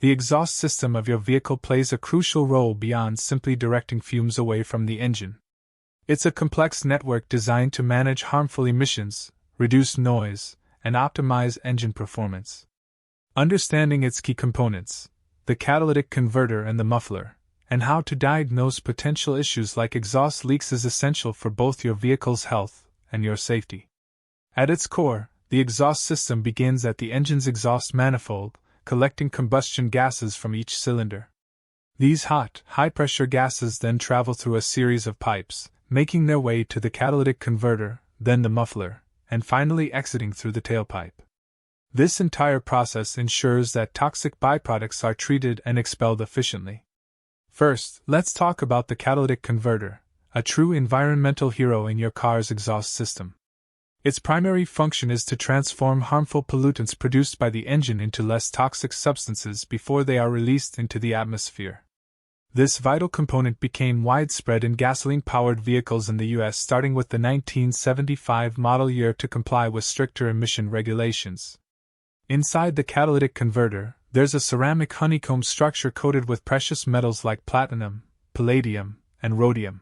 the exhaust system of your vehicle plays a crucial role beyond simply directing fumes away from the engine. It's a complex network designed to manage harmful emissions, reduce noise, and optimize engine performance. Understanding its key components, the catalytic converter and the muffler, and how to diagnose potential issues like exhaust leaks is essential for both your vehicle's health and your safety. At its core, the exhaust system begins at the engine's exhaust manifold, collecting combustion gases from each cylinder. These hot, high-pressure gases then travel through a series of pipes, making their way to the catalytic converter, then the muffler, and finally exiting through the tailpipe. This entire process ensures that toxic byproducts are treated and expelled efficiently. First, let's talk about the catalytic converter, a true environmental hero in your car's exhaust system. Its primary function is to transform harmful pollutants produced by the engine into less toxic substances before they are released into the atmosphere. This vital component became widespread in gasoline-powered vehicles in the U.S. starting with the 1975 model year to comply with stricter emission regulations. Inside the catalytic converter, there's a ceramic honeycomb structure coated with precious metals like platinum, palladium, and rhodium.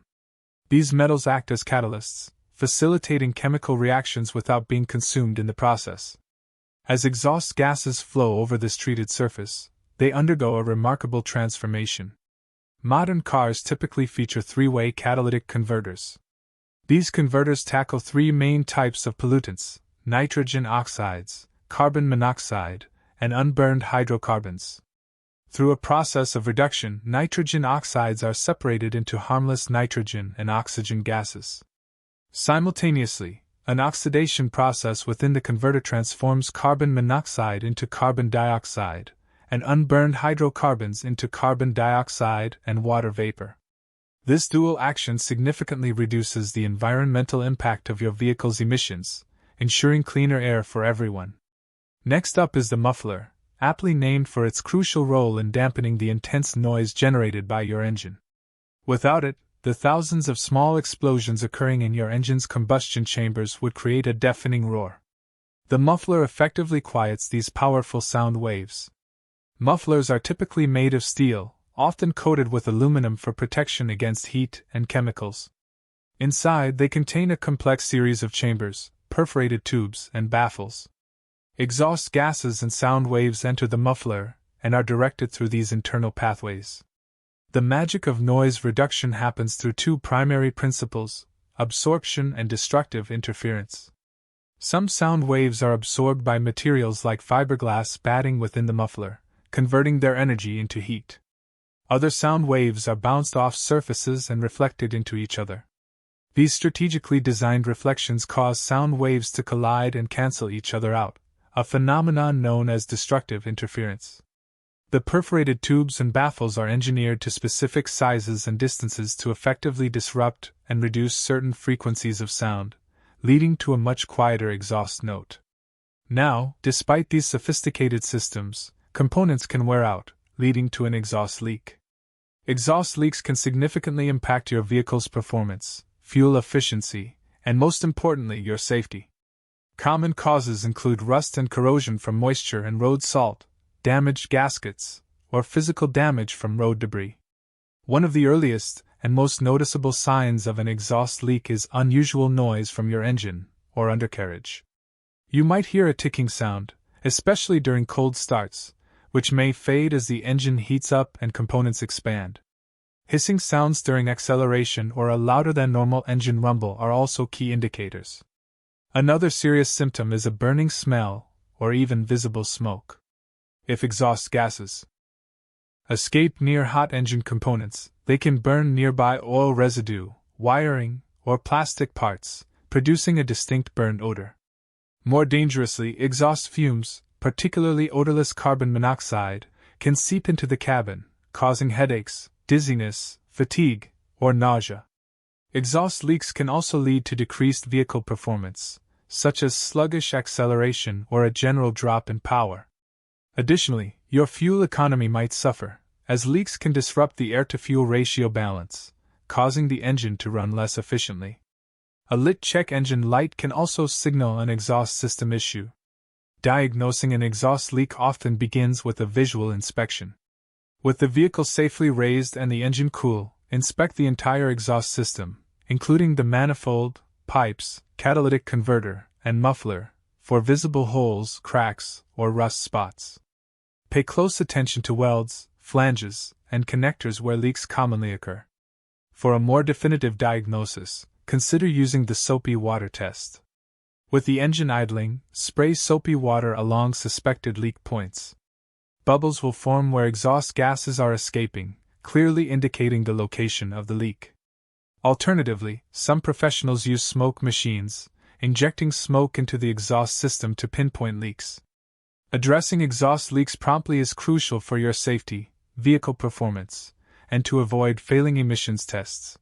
These metals act as catalysts, facilitating chemical reactions without being consumed in the process. As exhaust gases flow over this treated surface, they undergo a remarkable transformation. Modern cars typically feature three-way catalytic converters. These converters tackle three main types of pollutants: nitrogen oxides, carbon monoxide, and unburned hydrocarbons. Through a process of reduction, nitrogen oxides are separated into harmless nitrogen and oxygen gases. Simultaneously, an oxidation process within the converter transforms carbon monoxide into carbon dioxide, and unburned hydrocarbons into carbon dioxide and water vapor. This dual action significantly reduces the environmental impact of your vehicle's emissions, ensuring cleaner air for everyone. Next up is the muffler, aptly named for its crucial role in dampening the intense noise generated by your engine. Without it, the thousands of small explosions occurring in your engine's combustion chambers would create a deafening roar. The muffler effectively quiets these powerful sound waves. Mufflers are typically made of steel, often coated with aluminum for protection against heat and chemicals. Inside, they contain a complex series of chambers, perforated tubes, and baffles. Exhaust gases and sound waves enter the muffler and are directed through these internal pathways. The magic of noise reduction happens through two primary principles: absorption and destructive interference. Some sound waves are absorbed by materials like fiberglass batting within the muffler, converting their energy into heat. Other sound waves are bounced off surfaces and reflected into each other. These strategically designed reflections cause sound waves to collide and cancel each other out, a phenomenon known as destructive interference. The perforated tubes and baffles are engineered to specific sizes and distances to effectively disrupt and reduce certain frequencies of sound, leading to a much quieter exhaust note. Now, despite these sophisticated systems, components can wear out, leading to an exhaust leak. Exhaust leaks can significantly impact your vehicle's performance, fuel efficiency, and most importantly, your safety. Common causes include rust and corrosion from moisture and road salt, damaged gaskets, or physical damage from road debris. One of the earliest and most noticeable signs of an exhaust leak is unusual noise from your engine or undercarriage. You might hear a ticking sound, especially during cold starts, which may fade as the engine heats up and components expand. Hissing sounds during acceleration or a louder than normal engine rumble are also key indicators. Another serious symptom is a burning smell or even visible smoke. If exhaust gases escape near hot engine components, they can burn nearby oil residue, wiring, or plastic parts, producing a distinct burn odor. More dangerously, exhaust fumes, particularly odorless carbon monoxide, can seep into the cabin, causing headaches, dizziness, fatigue, or nausea. Exhaust leaks can also lead to decreased vehicle performance, such as sluggish acceleration or a general drop in power. Additionally, your fuel economy might suffer, as leaks can disrupt the air-to-fuel ratio balance, causing the engine to run less efficiently. A lit check engine light can also signal an exhaust system issue. Diagnosing an exhaust leak often begins with a visual inspection. With the vehicle safely raised and the engine cool, inspect the entire exhaust system, including the manifold, pipes, catalytic converter, and muffler, for visible holes, cracks, or rust spots. Pay close attention to welds, flanges, and connectors where leaks commonly occur. For a more definitive diagnosis, consider using the soapy water test. With the engine idling, spray soapy water along suspected leak points. Bubbles will form where exhaust gases are escaping, clearly indicating the location of the leak. Alternatively, some professionals use smoke machines, injecting smoke into the exhaust system to pinpoint leaks. Addressing exhaust leaks promptly is crucial for your safety, vehicle performance, and to avoid failing emissions tests.